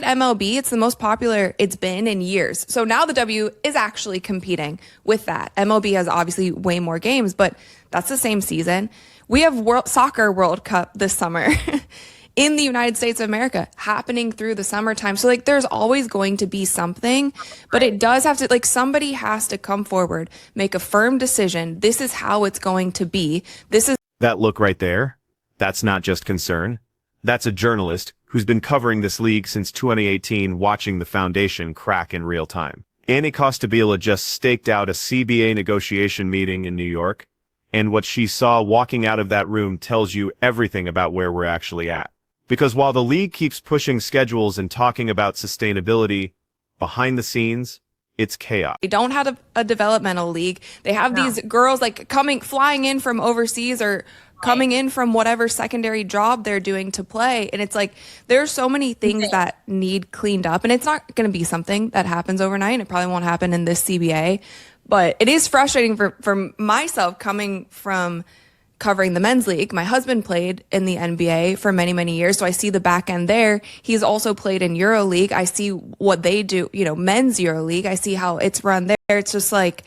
at MLB, it's the most popular it's been in years. So now the W is actually competing with that. MLB has obviously way more games, but that's the same season. We have Soccer World Cup this summer in the United States of America happening through the summertime. So like there's always going to be something, but it does have to, like, somebody has to come forward, make a firm decision. This is how it's going to be. This is that look right there. That's not just concern. That's a journalist who's been covering this league since 2018, watching the foundation crack in real time. Annie Costabile just staked out a CBA negotiation meeting in New York, and what she saw walking out of that room tells you everything about where we're actually at. Because while the league keeps pushing schedules and talking about sustainability, behind the scenes, it's chaos. They don't have a developmental league. They have these girls like flying in from overseas or coming in from whatever secondary job they're doing to play. And it's like, there's so many things that need cleaned up, and it's not going to be something that happens overnight. And it probably won't happen in this CBA, but it is frustrating for myself coming from covering the men's league. My husband played in the NBA for many, many years, so I see the back end there. He's also played in EuroLeague. I see what they do, men's EuroLeague. I see how it's run there. It's just like,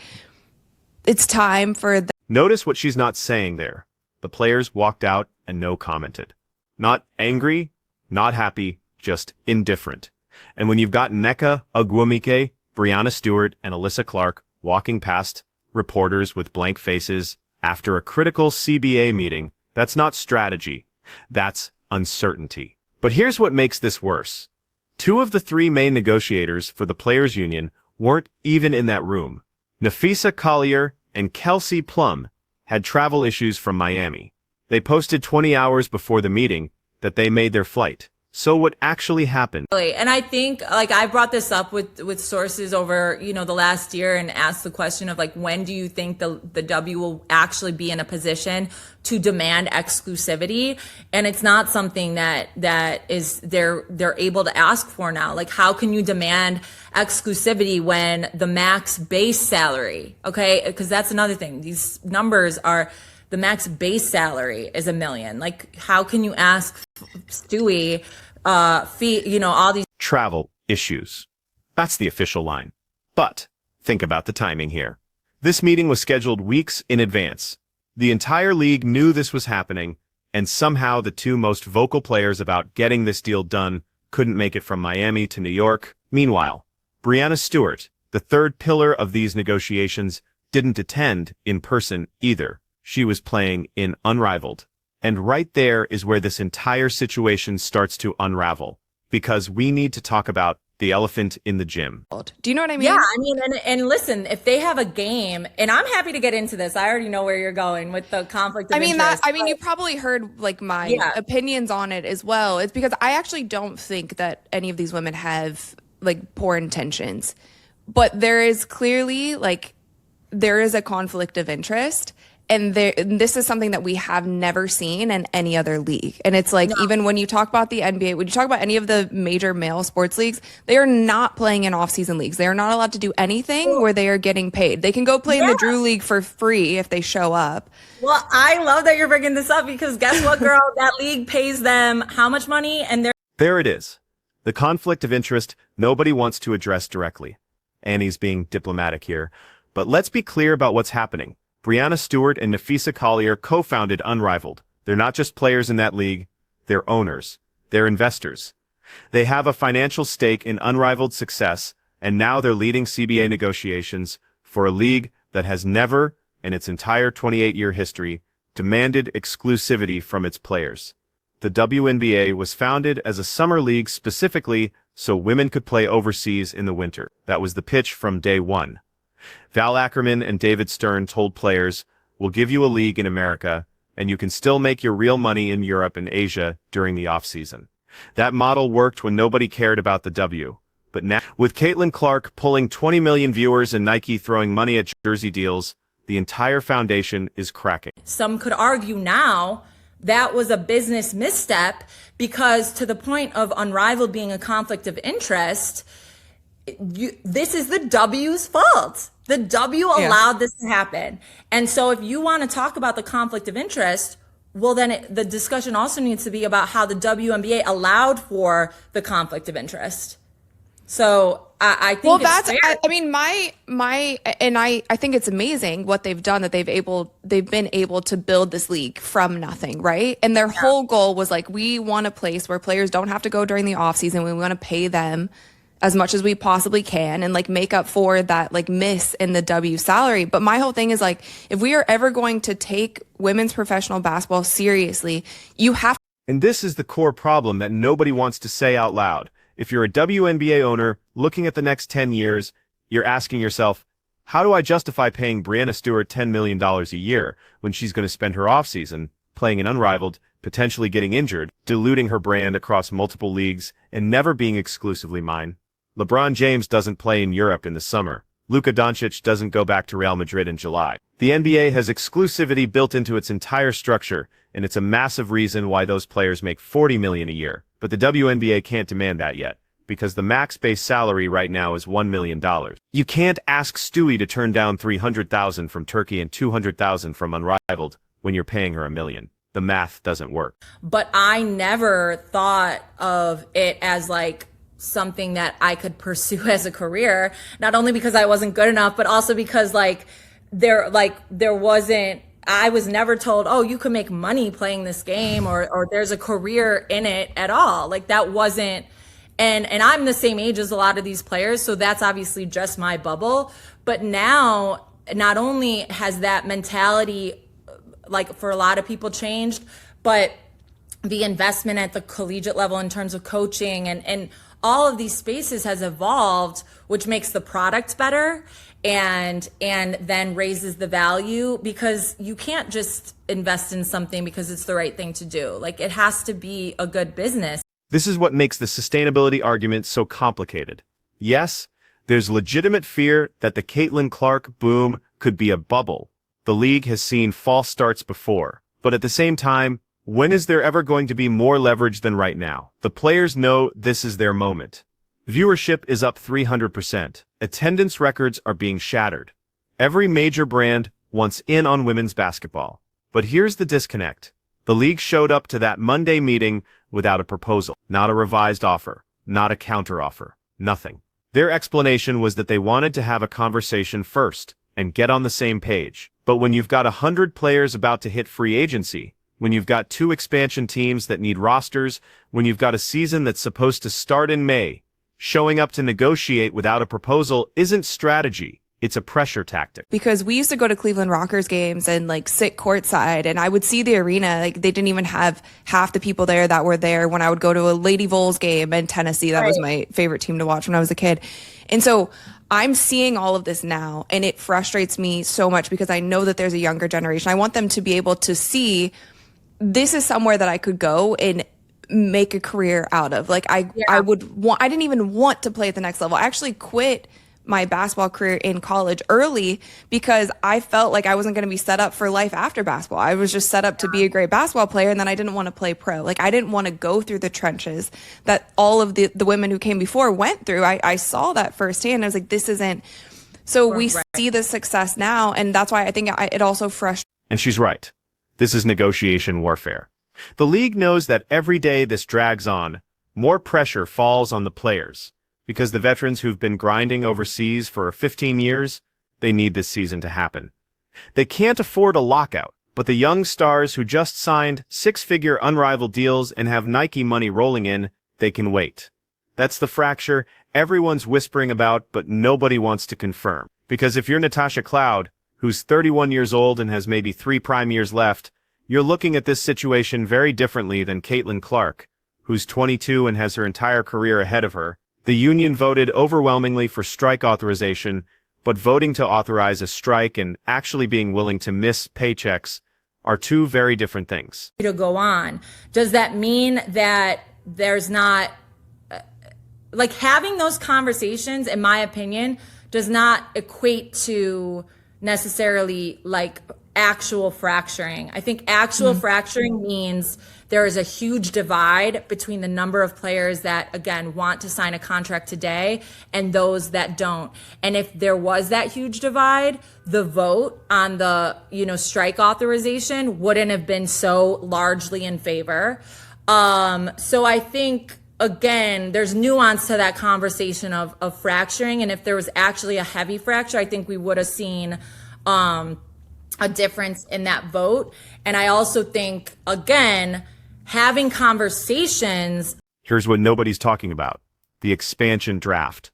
it's time for Notice what she's not saying there. The players walked out and no commented. Not angry, not happy, just indifferent. And when you've got Nneka Ogwumike, Breanna Stewart, and Alyssa Clark walking past reporters with blank faces after a critical CBA meeting, that's not strategy. That's uncertainty. But here's what makes this worse. 2 of the 3 main negotiators for the Players Union weren't even in that room. Napheesa Collier and Kelsey Plum had travel issues from Miami. They posted 20 hours before the meeting that they made their flight. So what actually happened? And I think, like, I brought this up with sources over, the last year, and asked the question of, like, when do you think the W will actually be in a position to demand exclusivity? And it's not something that is they're able to ask for now. Like, how can you demand exclusivity when the max base salary, okay? Because that's another thing. These numbers are, the max base salary is $1 million. Like, how can you ask Stewie fee, all these travel issues? That's the official line. But think about the timing here. This meeting was scheduled weeks in advance. The entire league knew this was happening, and somehow the 2 most vocal players about getting this deal done couldn't make it from Miami to New York. Meanwhile, Breanna Stewart, the 3rd pillar of these negotiations, didn't attend in person either. She was playing in Unrivaled. And right there is where this entire situation starts to unravel, because we need to talk about the elephant in the gym. Do you know what I mean? Yeah, I mean, and listen, if they have a game, and I'm happy to get into this. I already know where you're going with the conflict of interest. You probably heard like my opinions on it as well. It's because I actually don't think that any of these women have like poor intentions, but there is clearly there is a conflict of interest. And this is something that we have never seen in any other league. And it's like, even when you talk about the NBA, when you talk about any of the major male sports leagues, they are not playing in off-season leagues. They are not allowed to do anything where they are getting paid. They can go play in the Drew League for free if they show up. Well, I love that you're bringing this up, because guess what, girl? That league pays them how much money? And there it is. The conflict of interest nobody wants to address directly. Annie's being diplomatic here. But let's be clear about what's happening. Breanna Stewart and Napheesa Collier co-founded Unrivaled. They're not just players in that league, they're owners. They're investors. They have a financial stake in Unrivaled's success, and now they're leading CBA negotiations for a league that has never, in its entire 28-year history, demanded exclusivity from its players. The WNBA was founded as a summer league specifically so women could play overseas in the winter. That was the pitch from day one. Val Ackerman and David Stern told players, "We'll give you a league in America, and you can still make your real money in Europe and Asia during the off-season." That model worked when nobody cared about the W. But now, with Caitlin Clark pulling 20 million viewers and Nike throwing money at jersey deals, the entire foundation is cracking. Some could argue now that was a business misstep, because to the point of Unrivaled being a conflict of interest, this is the W's fault. The W allowed this to happen. And so if you want to talk about the conflict of interest, well, then the discussion also needs to be about how the WNBA allowed for the conflict of interest. So I think Well, it's that's, fair. I mean, I think it's amazing what they've done, that they've been able to build this league from nothing, right? And their whole goal was like, we want a place where players don't have to go during the off season. We want to pay them as much as we possibly can and like make up for that like miss in the W salary. But my whole thing is like, if we are ever going to take women's professional basketball seriously, you have. And this is the core problem that nobody wants to say out loud. If you're a WNBA owner looking at the next 10 years, you're asking yourself, how do I justify paying Breanna Stewart $10 million a year when she's going to spend her offseason playing an unrivaled, potentially getting injured, diluting her brand across multiple leagues, and never being exclusively mine? LeBron James doesn't play in Europe in the summer. Luka Doncic doesn't go back to Real Madrid in July. The NBA has exclusivity built into its entire structure, and it's a massive reason why those players make $40 million a year. But the WNBA can't demand that yet, because the max base salary right now is $1 million. You can't ask Stewie to turn down $300,000 from Turkey and $200,000 from Unrivaled when you're paying her $1 million. The math doesn't work. But I never thought of it as like something that I could pursue as a career, not only because I wasn't good enough, but also because I was never told, oh, you can make money playing this game, or there's a career in it at all. Like that wasn't, and I'm the same age as a lot of these players, so that's obviously just my bubble. But now, not only has that mentality, like for a lot of people, changed, but the investment at the collegiate level in terms of coaching and all of these spaces has evolved, which makes the product better and then raises the value, because you can't just invest in something because it's the right thing to do. Like it has to be a good business. This is what makes the sustainability argument so complicated. Yes, there's legitimate fear that the Caitlin Clark boom could be a bubble. The league has seen false starts before, but at the same time, when is there ever going to be more leverage than right now? The players know this is their moment. Viewership is up 300%. Attendance records are being shattered. Every major brand wants in on women's basketball. But here's the disconnect. The league showed up to that Monday meeting without a proposal, not a revised offer, not a counteroffer, nothing. Their explanation was that they wanted to have a conversation first and get on the same page. But when you've got 100 players about to hit free agency, when you've got 2 expansion teams that need rosters, when you've got a season that's supposed to start in May, showing up to negotiate without a proposal isn't strategy. It's a pressure tactic. Because we used to go to Cleveland Rockers games and like sit courtside, and I would see the arena. Like they didn't even have half the people there that were there when I would go to a Lady Vols game in Tennessee. That was my favorite team to watch when I was a kid. And so I'm seeing all of this now, and it frustrates me so much because I know that there's a younger generation. I want them to be able to see this is somewhere that I could go and make a career out of. Like I didn't even want to play at the next level. I actually quit my basketball career in college early because I felt like I wasn't going to be set up for life after basketball. I was just set up to be a great basketball player, and then I didn't want to play pro. Like I didn't want to go through the trenches that all of the women who came before went through. I saw that firsthand. I was like, this isn't. So we see the success now, and that's why I think it also frustrates. And she's right. This is negotiation warfare. The league knows that every day this drags on, more pressure falls on the players. Because the veterans who've been grinding overseas for 15 years, they need this season to happen. They can't afford a lockout, but the young stars who just signed 6-figure unrivaled deals and have Nike money rolling in, they can wait. That's the fracture everyone's whispering about, but nobody wants to confirm. Because if you're Natasha Cloud, who's 31 years old and has maybe 3 prime years left, you're looking at this situation very differently than Caitlin Clark, who's 22 and has her entire career ahead of her. The union voted overwhelmingly for strike authorization, but voting to authorize a strike and actually being willing to miss paychecks are 2 very different things. To go on, does that mean that there's not, like having those conversations, in my opinion, does not equate to necessarily like actual fracturing. I think actual fracturing means there is a huge divide between the number of players that, again, want to sign a contract today and those that don't. And if there was that huge divide, the vote on the, strike authorization wouldn't have been so largely in favor. So I think, again, there's nuance to that conversation of fracturing. And if there was actually a heavy fracture, I think we would have seen a difference in that vote. And I also think, again, having conversations. Here's what nobody's talking about: the expansion draft.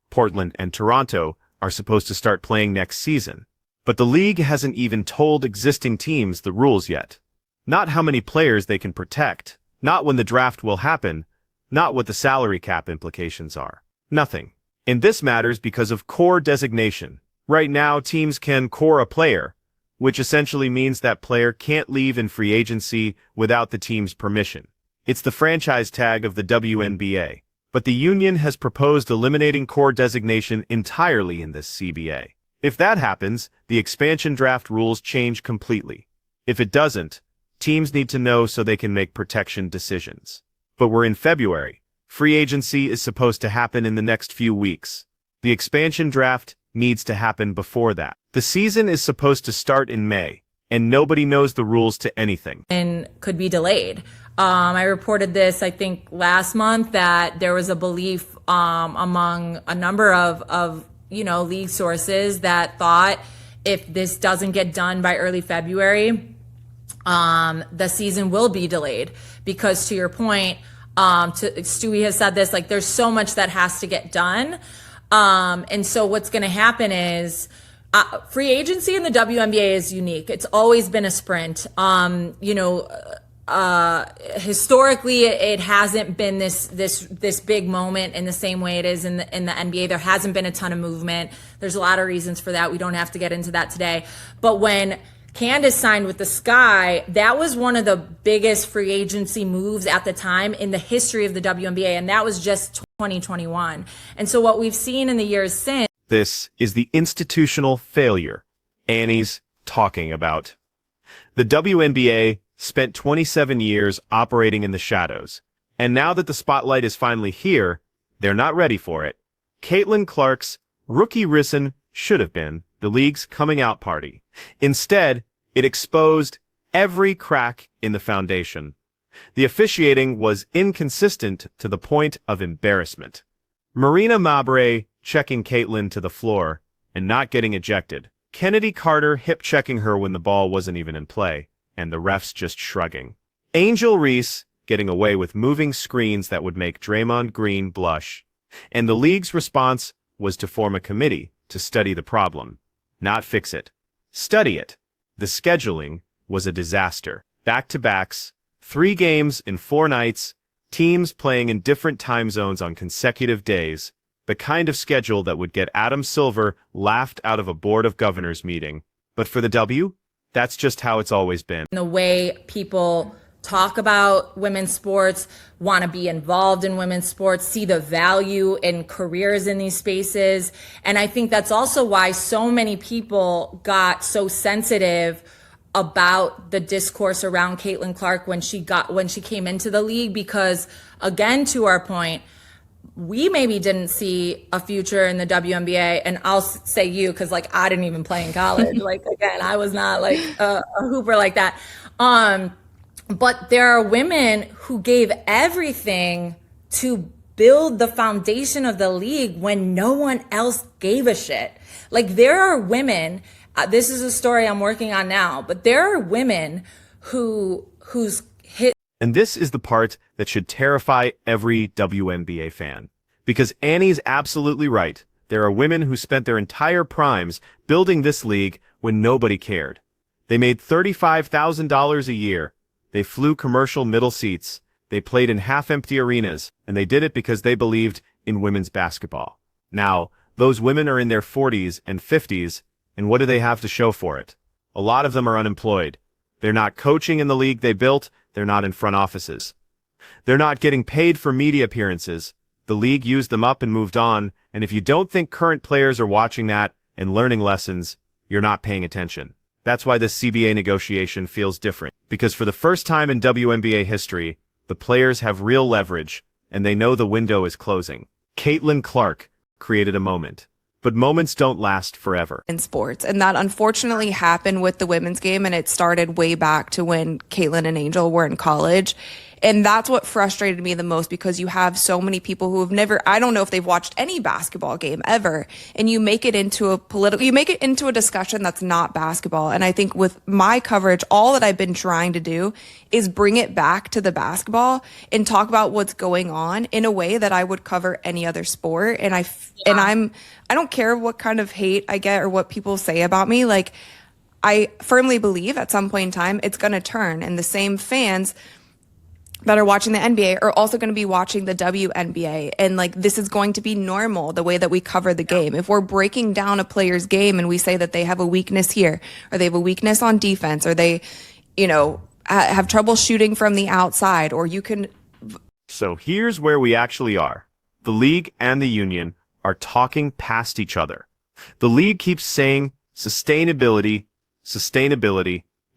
Portland and Toronto are supposed to start playing next season, but the league hasn't even told existing teams the rules yet. Not how many players they can protect, not when the draft will happen, not what the salary cap implications are. Nothing. And this matters because of core designation. Right now, teams can core a player, which essentially means that player can't leave in free agency without the team's permission. It's the franchise tag of the WNBA. But the union has proposed eliminating core designation entirely in this CBA. If that happens, the expansion draft rules change completely. If it doesn't, teams need to know so they can make protection decisions. But we're in February. Free agency is supposed to happen in the next few weeks. The expansion draft needs to happen before that. The season is supposed to start in May, and nobody knows the rules to anything. And could be delayed. I reported this, I think, last month, that there was a belief among a number of league sources that thought if this doesn't get done by early February, the season will be delayed. Because to your point, Stewie has said this, like, there's so much that has to get done. And so what's going to happen is free agency in the WNBA is unique. It's always been a sprint. Historically, it hasn't been this big moment in the same way it is in the NBA. There hasn't been a ton of movement. There's a lot of reasons for that. We don't have to get into that today. But when Candace signed with the Sky, that was one of the biggest free agency moves at the time in the history of the WNBA, and that was just 2021. And so what we've seen in the years since. This is the institutional failure Annie's talking about. The WNBA spent 27 years operating in the shadows, and now that the spotlight is finally here, they're not ready for it. Caitlin Clark's rookie risen should have been the league's coming out party. Instead, it exposed every crack in the foundation. The officiating was inconsistent to the point of embarrassment. Marina Mabre checking Caitlin to the floor and not getting ejected. Kennedy Carter hip-checking her when the ball wasn't even in play, and the refs just shrugging. Angel Reese getting away with moving screens that would make Draymond Green blush. And the league's response was to form a committee to study the problem, not fix it. Study it. The scheduling was a disaster. Back-to-backs, 3 games in 4 nights, teams playing in different time zones on consecutive days, the kind of schedule that would get Adam Silver laughed out of a Board of Governors meeting. But for the W, that's just how it's always been. The way people talk about women's sports, want to be involved in women's sports, see the value in careers in these spaces. And I think that's also why so many people got so sensitive about the discourse around Caitlin Clark when she came into the league, because, again, to our point, we maybe didn't see a future in the WNBA, and I'll say you, because I didn't even play in college. Again, I was not a hooper like that. But there are women who gave everything to build the foundation of the league when no one else gave a shit. There are women. This is a story I'm working on now, but there are women whose hit. And this is the part that should terrify every WNBA fan. Because Annie's absolutely right. There are women who spent their entire primes building this league when nobody cared. They made $35,000 a year. They flew commercial middle seats. They played in half-empty arenas, and they did it because they believed in women's basketball. Now, those women are in their 40s and 50s, and what do they have to show for it? A lot of them are unemployed. They're not coaching in the league they built. They're not in front offices. They're not getting paid for media appearances. The league used them up and moved on, and if you don't think current players are watching that and learning lessons, you're not paying attention. That's why this CBA negotiation feels different. Because for the first time in WNBA history, the players have real leverage, and they know the window is closing. Caitlin Clark created a moment. But moments don't last forever. In sports. And that unfortunately happened with the women's game. And it started way back to when Caitlin and Angel were in college. And that's what frustrated me the most, because you have so many people who have never, I don't know if they've watched any basketball game ever. And you make it into you make it into a discussion that's not basketball. And I think with my coverage, all that I've been trying to do is bring it back to the basketball and talk about what's going on in a way that I would cover any other sport. And I don't care what kind of hate I get or what people say about me. Like, I firmly believe at some point in time, it's going to turn, and the same fans that are watching the NBA are also going to be watching the WNBA. And like, this is going to be normal, the way that we cover the game. If we're breaking down a player's game and we say that they have a weakness here, or they have a weakness on defense, or they, have trouble shooting from the outside, or you can. So here's where we actually are. The league and the union are talking past each other. The league keeps saying sustainability.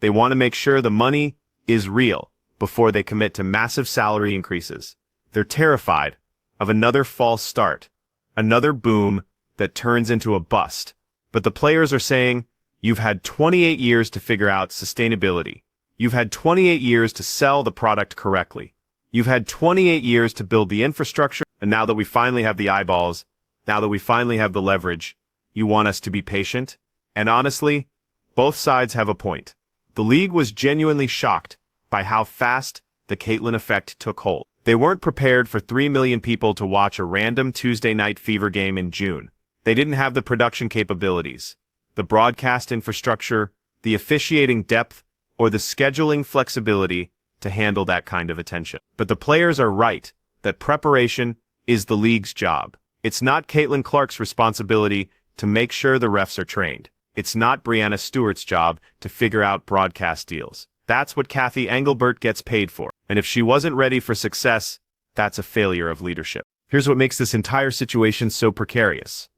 They want to make sure the money is real before they commit to massive salary increases. They're terrified of another false start, another boom that turns into a bust. But the players are saying, you've had 28 years to figure out sustainability. You've had 28 years to sell the product correctly. You've had 28 years to build the infrastructure, and now that we finally have the eyeballs, now that we finally have the leverage, you want us to be patient? And honestly, both sides have a point. The league was genuinely shocked by how fast the Caitlin effect took hold. They weren't prepared for 3 million people to watch a random Tuesday night fever game in June. They didn't have the production capabilities, the broadcast infrastructure, the officiating depth, or the scheduling flexibility to handle that kind of attention. But the players are right that preparation is the league's job. It's not Caitlin Clark's responsibility to make sure the refs are trained. It's not Breanna Stewart's job to figure out broadcast deals. That's what Kathy Engelbert gets paid for. And if she wasn't ready for success, that's a failure of leadership. Here's what makes this entire situation so precarious.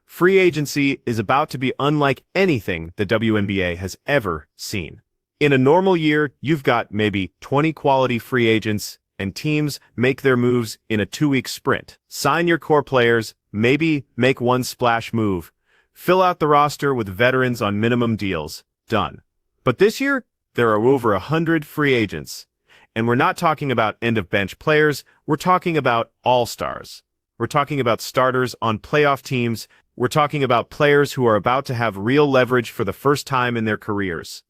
Free agency is about to be unlike anything the WNBA has ever seen. In a normal year, you've got maybe 20 quality free agents, and teams make their moves in a 2-week sprint. Sign your core players, maybe make one splash move. Fill out the roster with veterans on minimum deals. Done. But this year, there are over 100 free agents. And we're not talking about end-of-bench players, we're talking about all-stars. We're talking about starters on playoff teams. We're talking about players who are about to have real leverage for the first time in their careers.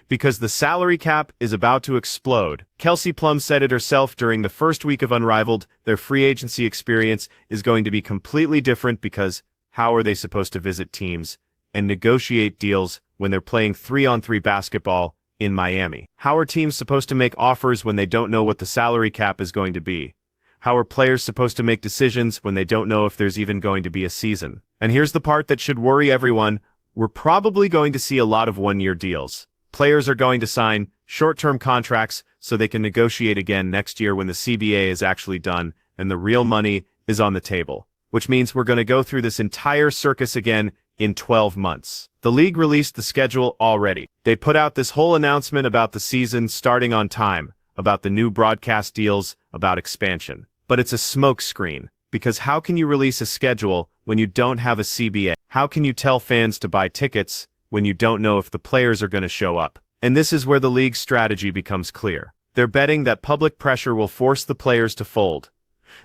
Because the salary cap is about to explode. Kelsey Plum said it herself during the first week of Unrivaled. Their free agency experience is going to be completely different, because how are they supposed to visit teams and negotiate deals when they're playing 3-on-3 basketball in Miami? How are teams supposed to make offers when they don't know what the salary cap is going to be? How are players supposed to make decisions when they don't know if there's even going to be a season? And here's the part that should worry everyone. We're probably going to see a lot of one-year deals. Players are going to sign short-term contracts so they can negotiate again next year when the CBA is actually done and the real money is on the table. Which means we're going to go through this entire circus again in 12 months. The league released the schedule already. They put out this whole announcement about the season starting on time, about the new broadcast deals, about expansion. But it's a smokescreen, because how can you release a schedule when you don't have a CBA? How can you tell fans to buy tickets when you don't know if the players are going to show up? And this is where the league's strategy becomes clear. They're betting that public pressure will force the players to fold.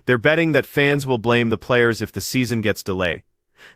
They're betting that fans will blame the players if the season gets delayed.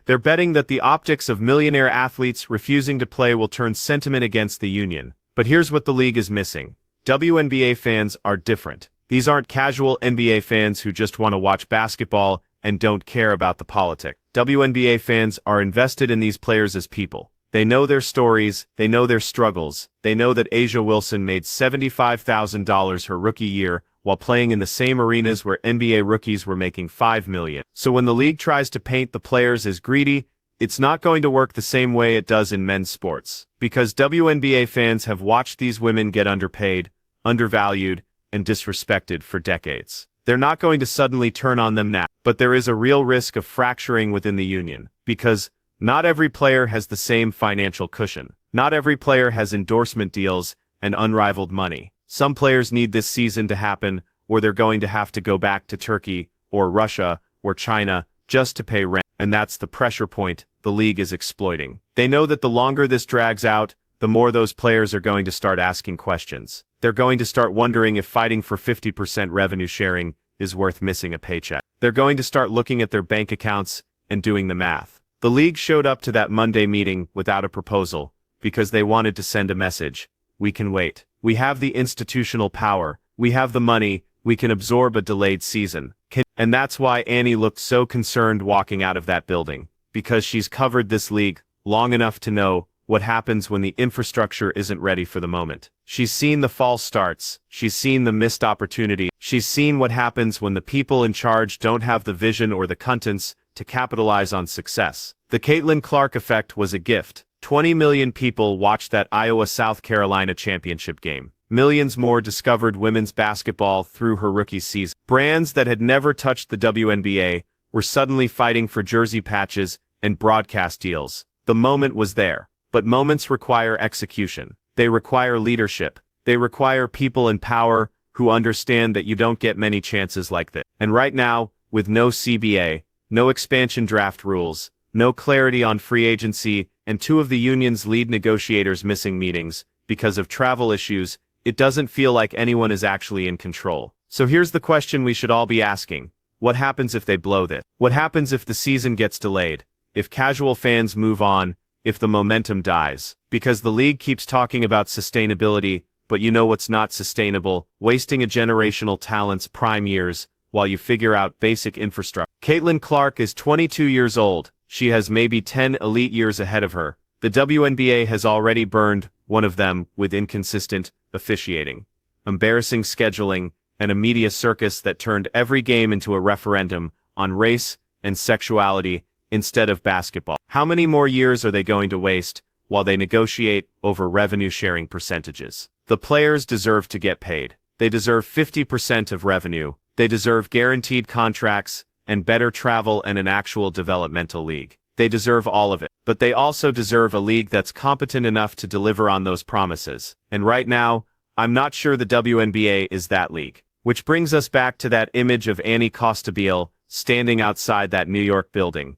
They're betting that the optics of millionaire athletes refusing to play will turn sentiment against the union. But here's what the league is missing. WNBA fans are different. These aren't casual NBA fans who just want to watch basketball and don't care about the politics. WNBA fans are invested in these players as people. They know their stories, they know their struggles, they know that A'ja Wilson made $75,000 her rookie year while playing in the same arenas where NBA rookies were making $5 million. So when the league tries to paint the players as greedy, it's not going to work the same way it does in men's sports. Because WNBA fans have watched these women get underpaid, undervalued, and disrespected for decades. They're not going to suddenly turn on them now. But there is a real risk of fracturing within the union, because not every player has the same financial cushion. Not every player has endorsement deals and unrivaled money. Some players need this season to happen, or they're going to have to go back to Turkey, or Russia, or China, just to pay rent. And that's the pressure point the league is exploiting. They know that the longer this drags out, the more those players are going to start asking questions. They're going to start wondering if fighting for 50% revenue sharing is worth missing a paycheck. They're going to start looking at their bank accounts and doing the math. The league showed up to that Monday meeting without a proposal, because they wanted to send a message. We can wait. We have the institutional power. We have the money. We can absorb a delayed season. And that's why Annie looked so concerned walking out of that building, because she's covered this league long enough to know what happens when the infrastructure isn't ready for the moment. She's seen the false starts. She's seen the missed opportunity. She's seen what happens when the people in charge don't have the vision or the contents to capitalize on success. The Caitlin Clark effect was a gift. 20 million people watched that Iowa-South Carolina championship game. Millions more discovered women's basketball through her rookie season. Brands that had never touched the WNBA were suddenly fighting for jersey patches and broadcast deals. The moment was there. But moments require execution. They require leadership. They require people in power who understand that you don't get many chances like this. And right now, with no CBA, no expansion draft rules, no clarity on free agency, and two of the union's lead negotiators missing meetings because of travel issues, it doesn't feel like anyone is actually in control. So here's the question we should all be asking. What happens if they blow this? What happens if the season gets delayed? If casual fans move on? If the momentum dies? Because the league keeps talking about sustainability, but you know what's not sustainable? Wasting a generational talent's prime years while you figure out basic infrastructure. Caitlin Clark is 22 years old. She has maybe 10 elite years ahead of her. The WNBA has already burned one of them with inconsistent officiating, embarrassing scheduling, and a media circus that turned every game into a referendum on race and sexuality instead of basketball. How many more years are they going to waste while they negotiate over revenue-sharing percentages? The players deserve to get paid. They deserve 50% of revenue. They deserve guaranteed contracts and better travel and an actual developmental league. They deserve all of it. But they also deserve a league that's competent enough to deliver on those promises. And right now, I'm not sure the WNBA is that league. Which brings us back to that image of Annie Costabile standing outside that New York building,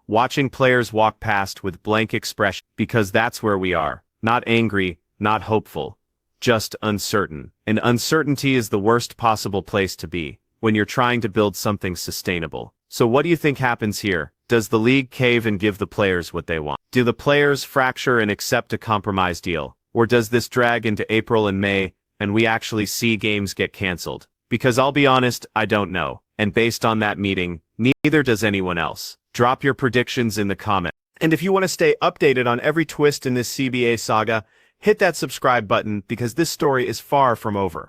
watching players walk past with blank expression, because that's where we are. Not angry, not hopeful, just uncertain. And uncertainty is the worst possible place to be when you're trying to build something sustainable. So what do you think happens here? Does the league cave and give the players what they want? Do the players fracture and accept a compromise deal? Or does this drag into April and May and we actually see games get canceled? Because I'll be honest, I don't know. And based on that meeting, neither does anyone else. Drop your predictions in the comments. And if you want to stay updated on every twist in this CBA saga, hit that subscribe button because this story is far from over.